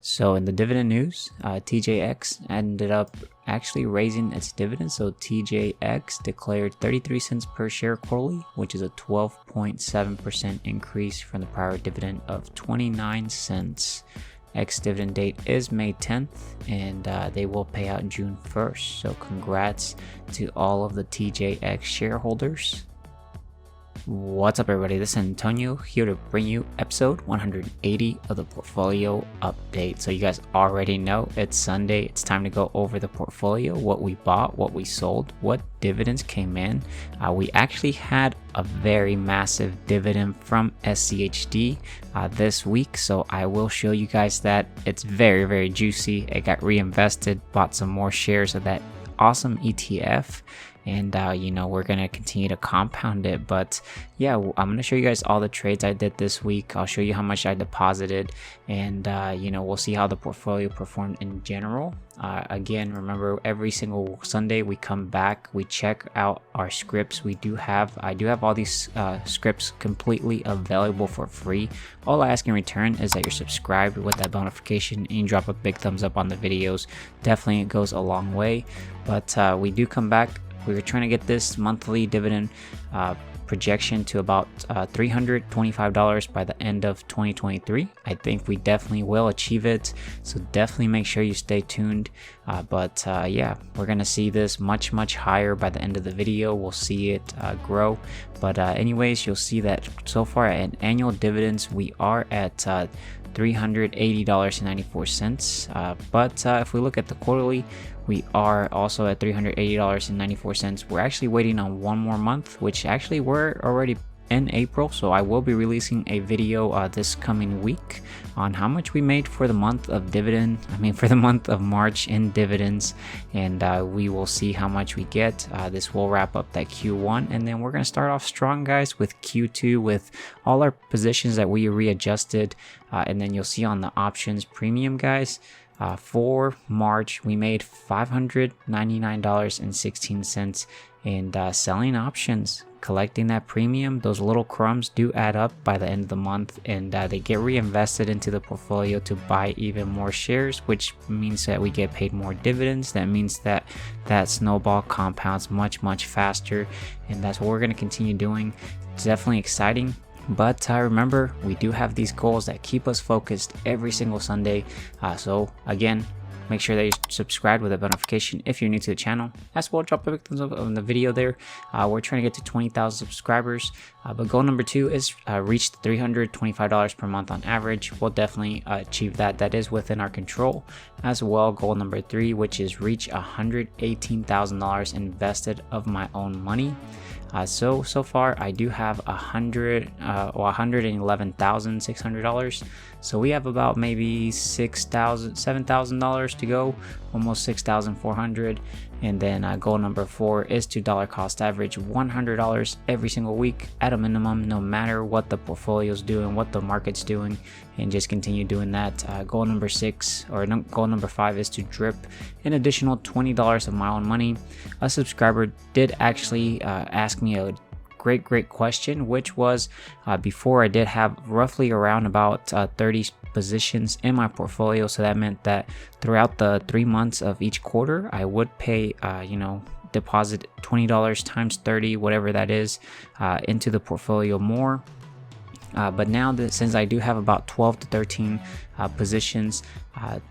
So in the dividend news, TJX ended up actually raising its dividend. So TJX declared 33 cents per share quarterly, which is a 12.7% increase from the prior dividend of 29 cents. Ex-dividend date is May 10th, and they will pay out June 1st. So congrats to all of the TJX shareholders. What's up, everybody? This is Antonio here to bring you episode 180 of the portfolio update. So you guys already know it's Sunday. It's time to go over the portfolio, what we bought, what we sold, what dividends came in. We actually had a very massive dividend from SCHD this week. So I will show you guys that. It's very, very juicy. It got reinvested, bought some more shares of that awesome ETF. And we're gonna continue to compound it. But yeah, I'm gonna show you guys all the trades I did this week. I'll show you how much I deposited, and we'll see how the portfolio performed in general. Again, remember, every single Sunday we come back, we check out our scripts. I do have all these scripts completely available for free. All I ask in return is that you're subscribed with that notification and you drop a big thumbs up on the videos. Definitely, it goes a long way. But we do come back. We were trying to get this monthly dividend projection to about $325 by the end of 2023. I think we definitely will achieve it, so definitely make sure you stay tuned. Yeah, we're gonna see this much higher by the end of the video. We'll see it grow. But anyways, you'll see that so far at annual dividends we are at $380.94. But if we look at the quarterly, we are also at $380.94. We're actually waiting on one more month, which actually we're already in April. So I will be releasing a video this coming week on how much we made for the month of for the month of March in dividends, and we will see how much we get. This will wrap up that Q1, and then we're going to start off strong, guys, with Q2 with all our positions that we readjusted, and then you'll see on the options premium, guys. For March, we made $599.16 in selling options, collecting that premium. Those little crumbs do add up by the end of the month, and they get reinvested into the portfolio to buy even more shares, which means that we get paid more dividends. That means that snowball compounds much faster, and that's what we're going to continue doing. It's definitely exciting. But remember, we do have these goals that keep us focused every single Sunday. So again, make sure that you subscribe with a notification if you're new to the channel. As well, drop a big thumbs up on the video there. We're trying to get to 20,000 subscribers. But goal number 2 is reach $325 per month on average. We'll definitely achieve that. That is within our control. As well, goal number 3, which is reach $118,000 invested of my own money. So far I do have $111,600. So we have about maybe $7,000 to go, almost $6,400. And then goal number 4 is to dollar cost average $100 every single week at a minimum, no matter what the portfolio is doing, what the market's doing, and just continue doing that. Goal number 5 is to drip an additional $20 of my own money. A subscriber did actually ask me a great question, which was before I did have roughly around about 30 positions in my portfolio. So that meant that throughout the 3 months of each quarter, I would pay deposit $20 times 30, whatever that is, into the portfolio more. But now that since I do have about 12 to 13 positions,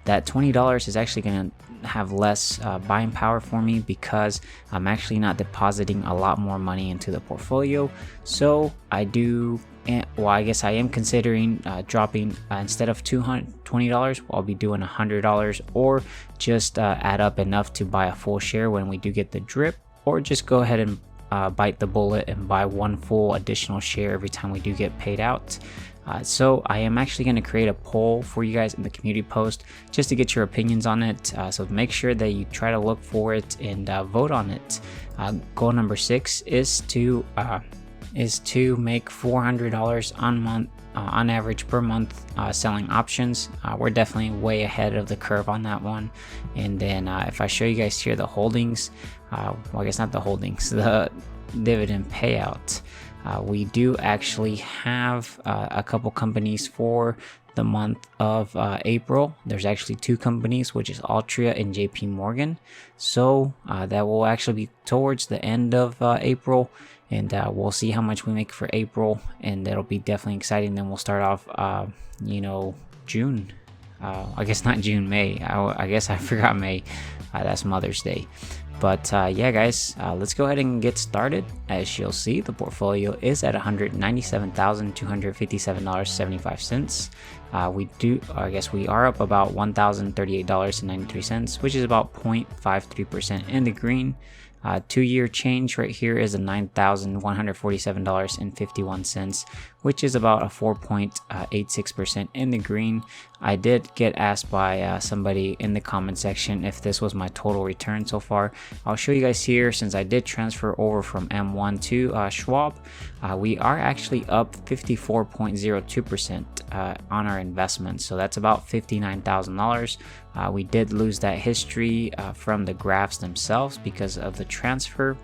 that $20 is actually going to have less buying power for me, because I'm actually not depositing a lot more money into the portfolio. So I guess I am considering dropping instead of $20, I'll be doing $100, or just add up enough to buy a full share when we do get the drip, or just go ahead and bite the bullet and buy one full additional share every time we do get paid out. So I am actually going to create a poll for you guys in the community post just to get your opinions on it. So make sure that you try to look for it and vote on it. Goal number 6 is to make $400 on average per month selling options. We're definitely way ahead of the curve on that one. And then if I show you guys here the holdings, well, I guess not the holdings, the dividend payout. We do actually have a couple companies for the month of April. There's actually 2 companies, which is Altria and JP Morgan. So that will actually be towards the end of April, and we'll see how much we make for April, and that'll be definitely exciting. Then we'll start off June. I guess not June, May. I guess I forgot May. That's Mother's Day. But yeah, guys, let's go ahead and get started. As you'll see, the portfolio is at $197,257.75. We are up about $1,038.93, which is about 0.53% in the green. 2-year change right here is a $9,147.51, which is about a 4.86% in the green. I did get asked by somebody in the comment section if this was my total return so far. I'll show you guys here. Since I did transfer over from M1 to Schwab, we are actually up 54.02% on our investment. So that's about $59,000. We did lose that history from the graphs themselves because of the transfer,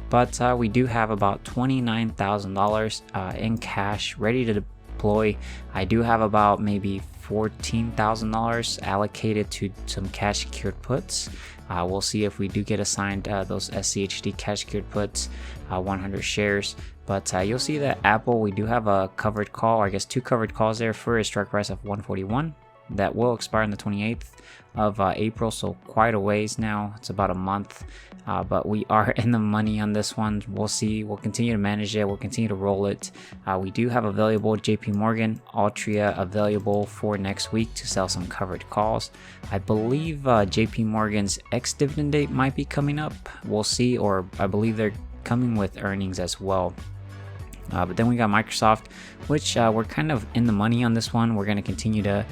but we do have about $29,000 in cash ready to deploy. I do have about maybe $14,000 allocated to some cash secured puts. We'll see if we do get assigned those SCHD cash secured puts, 100 shares. But you'll see that Apple, we do have a covered call, or I guess 2 covered calls there for a strike price of 141 that will expire on the 28th of April, so quite a ways now. It's about a month, but we are in the money on this one. We'll see. We'll continue to manage it. We'll continue to roll it. We do have available JP Morgan, Altria available for next week to sell some covered calls. I believe JP Morgan's ex-dividend date might be coming up. We'll see, or I believe they're coming with earnings as well. But then we got Microsoft, which we're kind of in the money on this one. We're going to continue to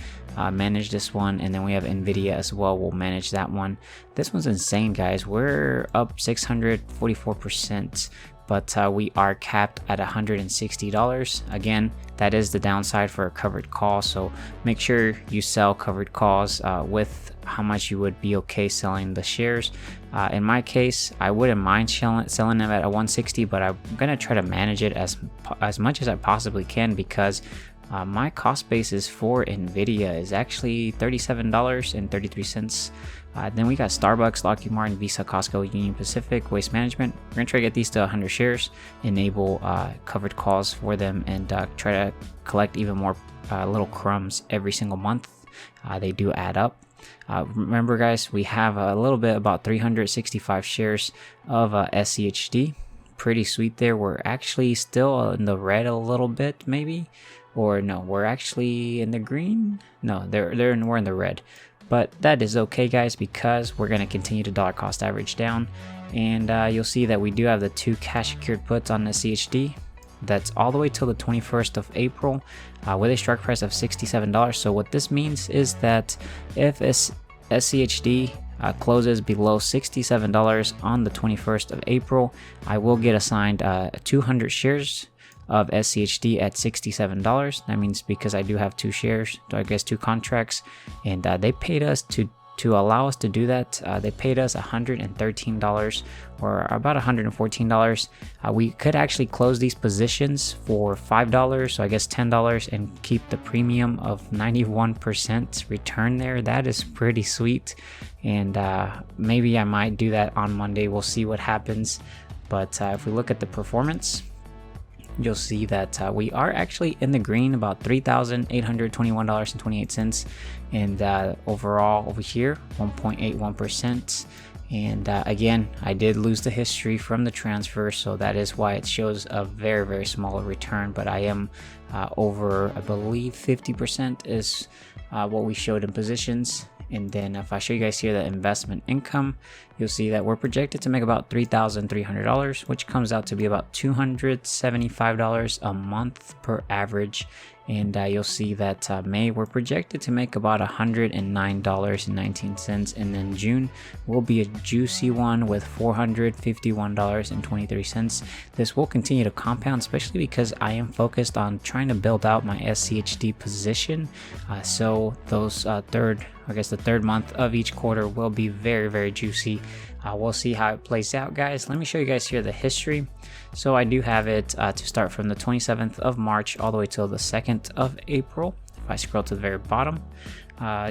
manage this one, and then we have Nvidia as well. We'll manage that one. This one's insane, guys. We're up 644%, but we are capped at $160. Again, that is the downside for a covered call, so make sure you sell covered calls with how much you would be okay selling the shares. In my case, I wouldn't mind selling them at a 160, but I'm gonna try to manage it as much as I possibly can, because my cost basis for Nvidia is actually $37.33. Then we got Starbucks, Lockheed Martin, Visa, Costco, Union Pacific, Waste Management. We're gonna try to get these to 100 shares, enable covered calls for them, and try to collect even more little crumbs every single month. They do add up. Remember, guys, we have a little bit, about 365 shares of SCHD. Pretty sweet there. We're actually still in the red a little bit, maybe, or no, we're actually in the green. No, we're in the red, but that is okay, guys, because we're going to continue to dollar cost average down, and you'll see that we do have the 2 cash secured puts on SCHD. That's all the way till the 21st of April with a strike price of $67. So what this means is that if SCHD closes below $67 on the 21st of April, I will get assigned 200 shares of SCHD at $67. That means because I do have 2 shares, I guess 2 contracts, and they paid us to allow us to do that. They paid us $113 or about $114. We could actually close these positions for $5, so I guess $10, and keep the premium of 91% return there. That is pretty sweet, and maybe I might do that on Monday. We'll see what happens. But if we look at the performance, you'll see that we are actually in the green, about $3,821.28, and overall over here 1.81%. And again, I did lose the history from the transfer, so that is why it shows a very, very small return. But I am over, I believe 50% is what we showed in positions. And then if I show you guys here the investment income, you'll see that we're projected to make about $3,300, which comes out to be about $275 a month per average. And you'll see that May we're projected to make about $109.19, and then June will be a juicy one with $451.23. This will continue to compound, especially because I am focused on trying to build out my SCHD position. So those the third month of each quarter will be very, very juicy. We'll see how it plays out, guys. Let me show you guys here the history. So I do have it to start from the 27th of March all the way till the 2nd of April If I scroll to the very bottom,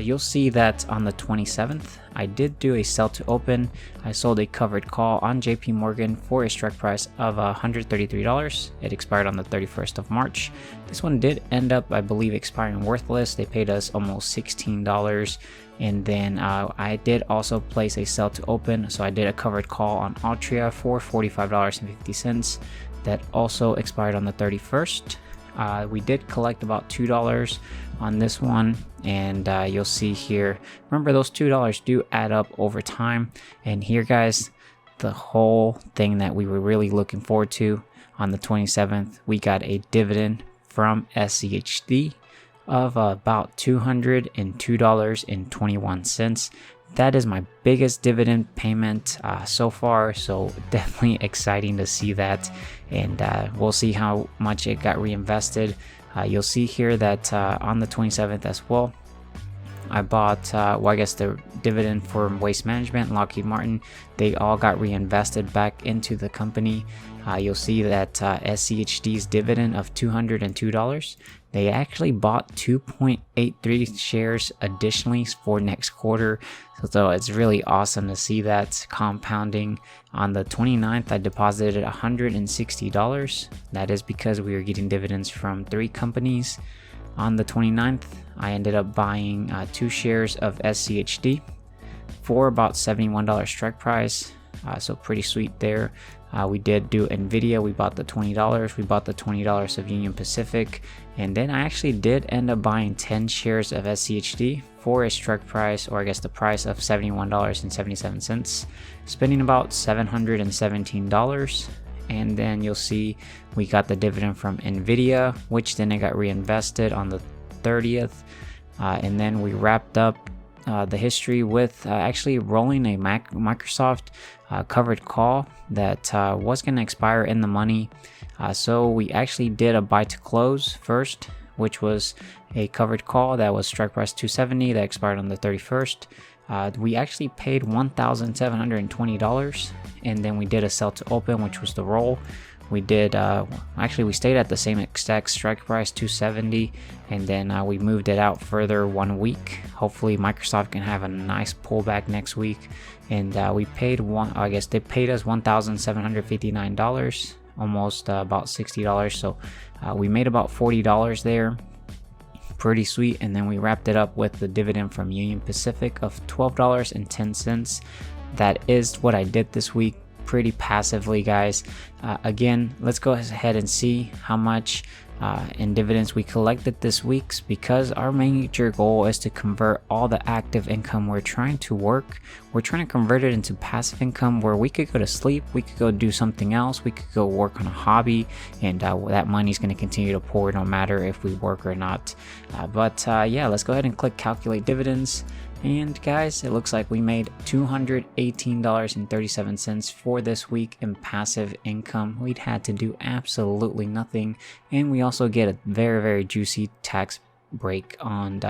you'll see that on the 27th, I did do a sell to open. I sold a covered call on JP Morgan for a strike price of $133. It expired on the 31st of March. This one did end up, I believe, expiring worthless. They paid us almost $16. And then I did also place a sell to open. So I did a covered call on Altria for $45.50. That also expired on the 31st. We did collect about $2 on this one, and you'll see here, remember those $2 do add up over time. And here, guys, the whole thing that we were really looking forward to, on the 27th, we got a dividend from SCHD of about $202.21. That is my biggest dividend payment so far, so definitely exciting to see that. And we'll see how much it got reinvested. You'll see here that on the 27th as well, I bought, the dividend from Waste Management, Lockheed Martin. They all got reinvested back into the company. You'll see that SCHD's dividend of $202, they actually bought 2.83 shares additionally for next quarter. So it's really awesome to see that compounding. On the 29th, I deposited $160. That is because we are getting dividends from 3 companies. On the 29th, I ended up buying 2 shares of SCHD for about $71 strike price. So pretty sweet there. We did do Nvidia. We bought the $20. We bought the $20 of Union Pacific. And then I actually did end up buying 10 shares of SCHD for a strike price, or I guess the price of $71.77, spending about $717. And then you'll see we got the dividend from Nvidia, which then it got reinvested on the 30th. And then we wrapped up the history with actually rolling a Microsoft covered call that was going to expire in the money. So we actually did a buy to close first, which was a covered call that was strike price $270 that expired on the 31st. We actually paid $1,720, and then we did a sell to open, which was the roll. We did we stayed at the same exact strike price, $270, and then we moved it out further 1 week. Hopefully Microsoft can have a nice pullback next week. And we paid they paid us $1,759, almost about $60. So we made about $40 there. Pretty sweet. And then we wrapped it up with the dividend from Union Pacific of $12.10. That is what I did this week, pretty passively, guys. Again, let's go ahead and see how much in dividends we collected this week, because our major goal is to convert all the active income we're trying to convert it into passive income, where we could go to sleep, we could go do something else, we could go work on a hobby, and that money is going to continue to pour no matter if we work or not. Yeah, let's go ahead and click calculate dividends. And guys, it looks like we made $218.37 for this week in passive income. We'd had to do absolutely nothing, and we also get a very, very juicy tax break on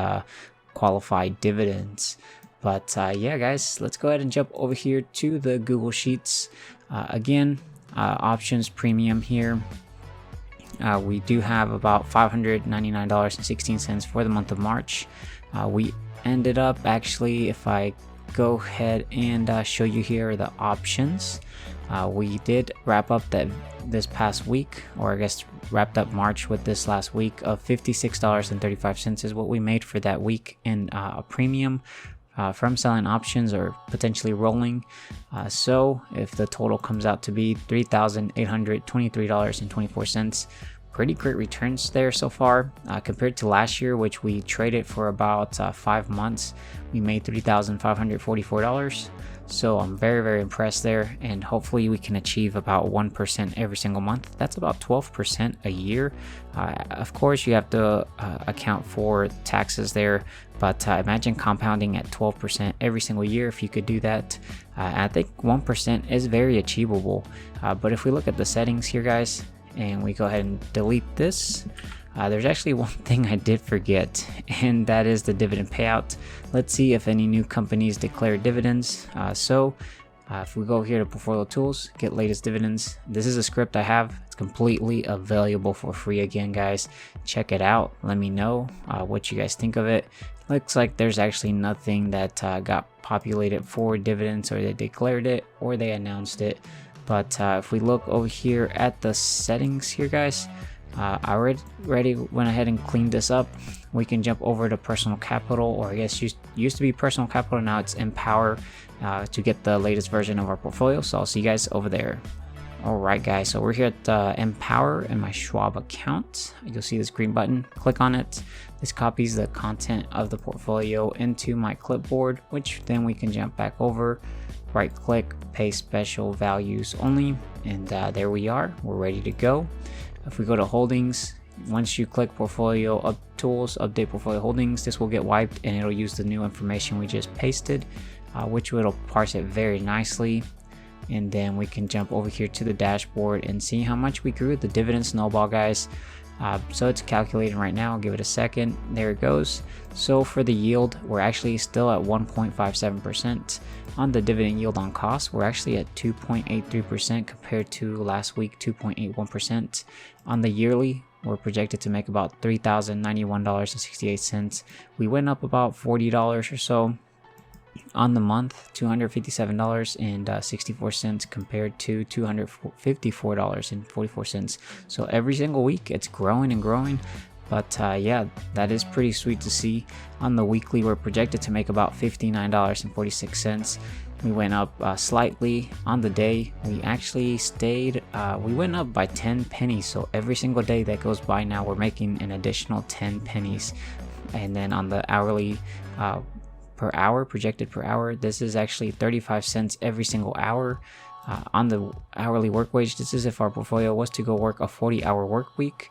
qualified dividends. Yeah, guys, let's go ahead and jump over here to the Google Sheets. Again, options premium here. We do have about $599.16 for the month of March. We ended up, actually, if I go ahead and show you here the options, we did wrap up this past week, or I guess wrapped up March with this last week of $56.35 is what we made for that week in a premium from selling options or potentially rolling. So if the total comes out to be $3,823.24, pretty great returns there so far compared to last year, which we traded for about 5 months. We made $3,544. So I'm very, very impressed there, and hopefully we can achieve about 1% every single month. That's about 12% a year. Of course, you have to account for taxes there, but imagine compounding at 12% every single year. If you could do that, I think 1% is very achievable. But if we look at the settings here, guys, and we go ahead and delete this, there's actually one thing I did forget, and that is the dividend payout. Let's see if any new companies declare dividends. So If we go here to portfolio tools, get latest dividends, this is a script I have. It's completely available for free again, guys. Check it out. Let me know what you guys think of it. Looks like there's actually nothing that got populated for dividends, or they declared it or they announced it. But if we look over here at the settings here, guys, I already went ahead and cleaned this up. We can jump over to personal capital, or I guess used to be personal capital, now it's Empower, to get the latest version of our portfolio. So I'll see you guys over there. Alright guys, so we're here at Empower in my Schwab account. You'll see this green button, click on it. This copies the content of the portfolio into my clipboard, which then we can jump back over, right click, paste special values only, and there we are, we're ready to go. If we go to holdings, once you click portfolio tools, update portfolio holdings, this will get wiped and it'll use the new information we just pasted, which will parse it very nicely. And then we can jump over here to the dashboard and see how much we grew the dividend snowball, guys. So it's calculating right now. I'll give it a second. There it goes. So for the yield, we're actually still at 1.57%. On the dividend yield on cost, we're actually at 2.83% compared to last week, 2.81%. On the yearly, we're projected to make about $3,091.68. We went up about $40 or so. On the month, $257.64 compared to $254.44. So every single week it's growing and growing. But yeah, that is pretty sweet to see. On the weekly, we're projected to make about $59.46. We went up slightly. On the day, we actually stayed, we went up by 10 pennies. So every single day that goes by now, we're making an additional 10 pennies. And then on the hourly, per hour, projected per hour, this is actually 35 cents every single hour. On the hourly work wage, this is if our portfolio was to go work a 40-hour work week,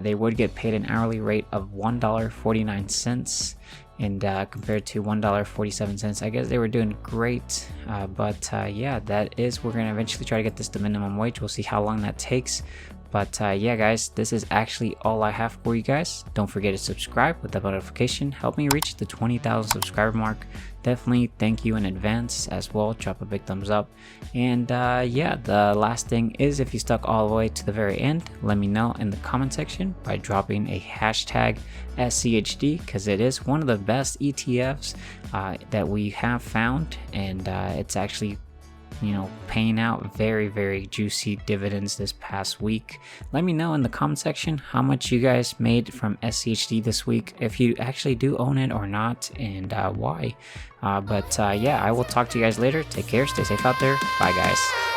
they would get paid an hourly rate of $1.49, and compared to $1.47. I guess they were doing great, but yeah, that is, we're gonna eventually try to get this to minimum wage. We'll see how long that takes. But yeah, guys, this is actually all I have for you guys. Don't forget to subscribe with that notification. Help me reach the 20,000 subscriber mark. Definitely thank you in advance as well. Drop a big thumbs up. And yeah, the last thing is, if you stuck all the way to the very end, let me know in the comment section by dropping a hashtag SCHD, because it is one of the best ETFs that we have found, and it's actually, you know, paying out very juicy dividends this past week. Let me know in the comment section how much you guys made from SCHD this week, if you actually do own it or not, and why. But yeah, I will talk to you guys later. Take care, stay safe out there. Bye guys.